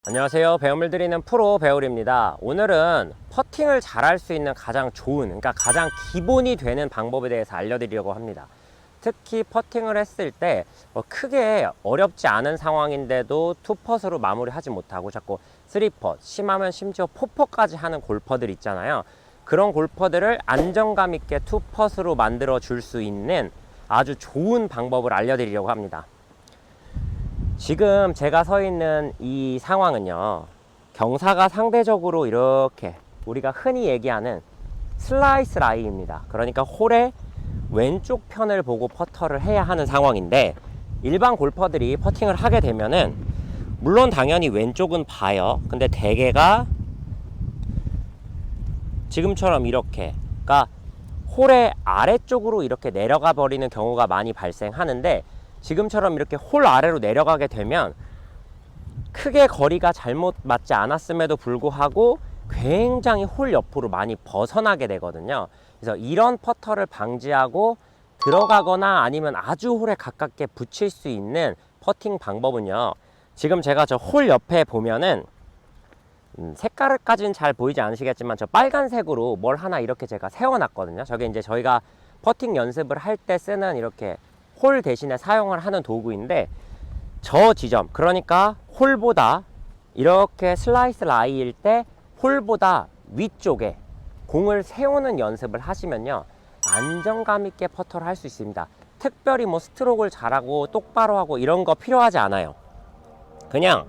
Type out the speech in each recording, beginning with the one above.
안녕하세요. 배움을 드리는 프로 배울입니다. 오늘은 퍼팅을 잘할 수 있는 가장 좋은, 그러니까 가장 기본이 되는 방법에 대해서 알려드리려고 합니다. 특히 퍼팅을 했을 때 크게 어렵지 않은 상황인데도 투퍼스로 마무리하지 못하고 자꾸 3퍼, 심하면 심지어 4퍼까지 하는 골퍼들 있잖아요. 그런 골퍼들을 안정감 있게 투퍼스로 만들어 줄 수 있는 아주 좋은 방법을 알려드리려고 합니다. 지금 제가 서 있는 이 상황은요, 경사가 상대적으로 이렇게 우리가 흔히 얘기하는 슬라이스 라이입니다. 그러니까 홀의 왼쪽 편을 보고 퍼터를 해야 하는 상황인데, 일반 골퍼들이 퍼팅을 하게 되면은 물론 당연히 왼쪽은 봐요. 근데 대개가 지금처럼 이렇게, 그러니까 홀의 아래쪽으로 이렇게 내려가 버리는 경우가 많이 발생하는데, 지금처럼 이렇게 홀 아래로 내려가게 되면 크게 거리가 잘못 맞지 않았음에도 불구하고 굉장히 홀 옆으로 많이 벗어나게 되거든요. 그래서 이런 퍼터를 방지하고 들어가거나 아니면 아주 홀에 가깝게 붙일 수 있는 퍼팅 방법은요, 지금 제가 저 홀 옆에 보면은 색깔까지는 잘 보이지 않으시겠지만 저 빨간색으로 뭘 하나 이렇게 제가 세워놨거든요. 저게 이제 저희가 퍼팅 연습을 할 때 쓰는 이렇게 홀 대신에 사용을 하는 도구인데, 저 지점, 그러니까 홀보다 이렇게 슬라이스 라이일 때 홀보다 위쪽에 공을 세우는 연습을 하시면요, 안정감 있게 퍼터를 할 수 있습니다. 특별히 뭐 스트로크를 잘하고 똑바로 하고 이런 거 필요하지 않아요. 그냥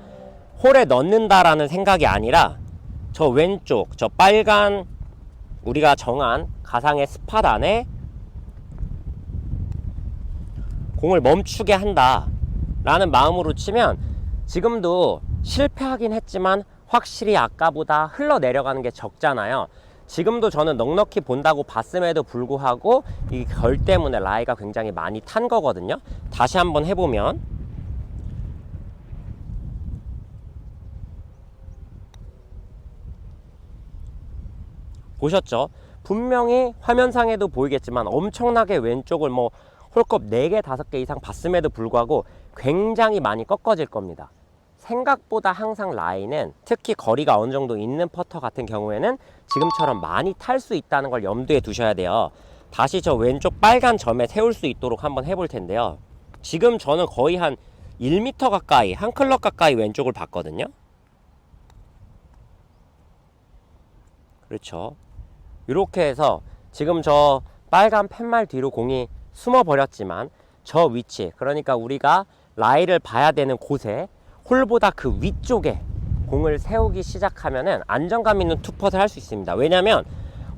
홀에 넣는다라는 생각이 아니라 저 왼쪽, 저 빨간 우리가 정한 가상의 스팟 안에 공을 멈추게 한다 라는 마음으로 치면, 지금도 실패하긴 했지만 확실히 아까보다 흘러내려가는 게 적잖아요. 지금도 저는 넉넉히 본다고 봤음에도 불구하고 이 결 때문에 라이가 굉장히 많이 탄 거거든요. 다시 한번 해보면, 보셨죠? 분명히 화면상에도 보이겠지만 엄청나게 왼쪽을 뭐 홀컵 4개, 5개 이상 봤음에도 불구하고 굉장히 많이 꺾어질 겁니다. 생각보다 항상 라인은, 특히 거리가 어느 정도 있는 퍼터 같은 경우에는 지금처럼 많이 탈 수 있다는 걸 염두에 두셔야 돼요. 다시 저 왼쪽 빨간 점에 세울 수 있도록 한번 해볼 텐데요. 지금 저는 거의 한 1m 가까이, 한 클럽 가까이 왼쪽을 봤거든요. 그렇죠. 이렇게 해서 지금 저 빨간 팻말 뒤로 공이 숨어 버렸지만 저 위치, 그러니까 우리가 라이를 봐야 되는 곳에 홀보다 그 위쪽에 공을 세우기 시작하면은 안정감 있는 투퍼를 할 수 있습니다. 왜냐면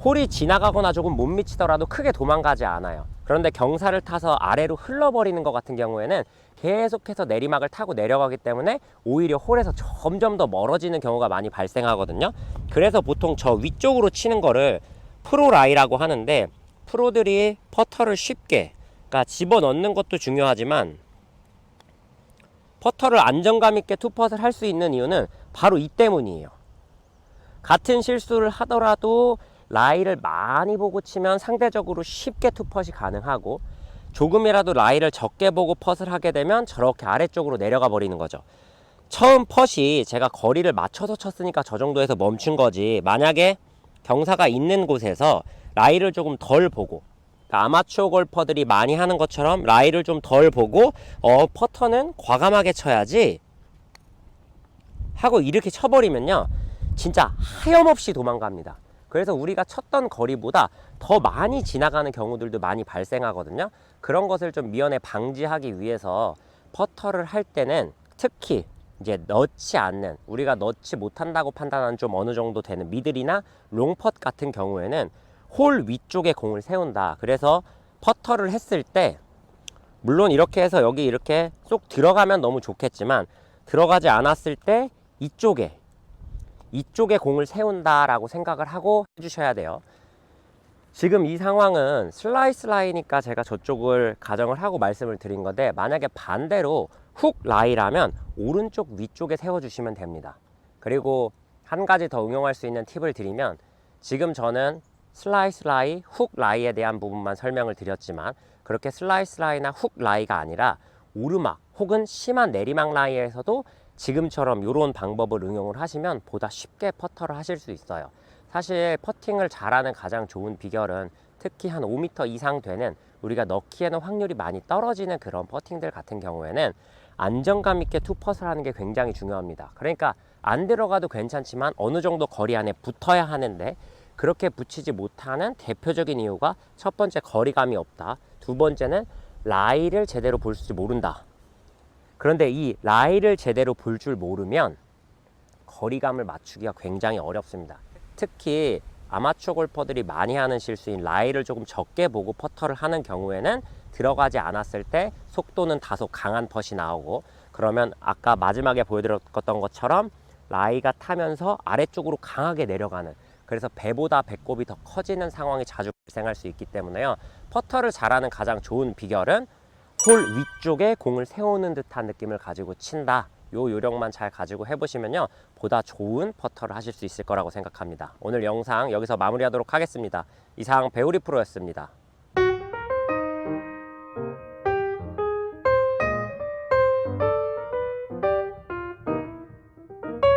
홀이 지나가거나 조금 못 미치더라도 크게 도망가지 않아요. 그런데 경사를 타서 아래로 흘러버리는 것 같은 경우에는 계속해서 내리막을 타고 내려가기 때문에 오히려 홀에서 점점 더 멀어지는 경우가 많이 발생하거든요. 그래서 보통 저 위쪽으로 치는 거를 프로 라이라고 하는데, 프로들이 퍼터를 쉽게, 그러니까 집어넣는 것도 중요하지만 퍼터를 안정감 있게 투퍼를 할 수 있는 이유는 바로 이 때문이에요. 같은 실수를 하더라도 라이를 많이 보고 치면 상대적으로 쉽게 투퍼이 가능하고, 조금이라도 라이를 적게 보고 펫을 하게 되면 저렇게 아래쪽으로 내려가 버리는 거죠. 처음 펫이 제가 거리를 맞춰서 쳤으니까 저 정도에서 멈춘 거지, 만약에 경사가 있는 곳에서 라이를 조금 덜 보고, 그러니까 아마추어 골퍼들이 많이 하는 것처럼 라이를 좀 덜 보고 퍼터는 과감하게 쳐야지 하고 이렇게 쳐버리면요, 진짜 하염없이 도망갑니다. 그래서 우리가 쳤던 거리보다 더 많이 지나가는 경우들도 많이 발생하거든요. 그런 것을 좀 미연에 방지하기 위해서 퍼터를 할 때는 특히 이제 넣지 않는, 우리가 넣지 못한다고 판단하는 좀 어느 정도 되는 미들이나 롱펫 같은 경우에는 홀 위쪽에 공을 세운다. 그래서 퍼터를 했을 때 물론 이렇게 해서 여기 이렇게 쏙 들어가면 너무 좋겠지만, 들어가지 않았을 때 이쪽에 공을 세운다라고 생각을 하고 해주셔야 돼요. 지금 이 상황은 슬라이스 라이니까 제가 저쪽을 가정을 하고 말씀을 드린 건데, 만약에 반대로 훅 라이라면 오른쪽 위쪽에 세워주시면 됩니다. 그리고 한 가지 더 응용할 수 있는 팁을 드리면, 지금 저는 슬라이스 라이, 훅 라이에 대한 부분만 설명을 드렸지만, 그렇게 슬라이스 라이나 훅 라이가 아니라 오르막 혹은 심한 내리막 라이에서도 지금처럼 이런 방법을 응용을 하시면 보다 쉽게 퍼터를 하실 수 있어요. 사실 퍼팅을 잘하는 가장 좋은 비결은 특히 한 5m 이상 되는 우리가 넣기에는 확률이 많이 떨어지는 그런 퍼팅들 같은 경우에는 안정감 있게 투퍼를 하는 게 굉장히 중요합니다. 그러니까 안 들어가도 괜찮지만 어느 정도 거리 안에 붙어야 하는데 그렇게 붙이지 못하는 대표적인 이유가 첫 번째 거리감이 없다. 두 번째는 라이를 제대로 볼 줄 모른다. 그런데 이 라이를 제대로 볼 줄 모르면 거리감을 맞추기가 굉장히 어렵습니다. 특히 아마추어 골퍼들이 많이 하는 실수인 라이를 조금 적게 보고 퍼터를 하는 경우에는 들어가지 않았을 때 속도는 다소 강한 펫이 나오고, 그러면 아까 마지막에 보여드렸던 것처럼 라이가 타면서 아래쪽으로 강하게 내려가는, 그래서 배보다 배꼽이 더 커지는 상황이 자주 발생할 수 있기 때문에요. 퍼터를 잘하는 가장 좋은 비결은 홀 위쪽에 공을 세우는 듯한 느낌을 가지고 친다. 요 요령만 잘 가지고 해보시면요, 보다 좋은 퍼터를 하실 수 있을 거라고 생각합니다. 오늘 영상 여기서 마무리하도록 하겠습니다. 이상 배우리 프로였습니다.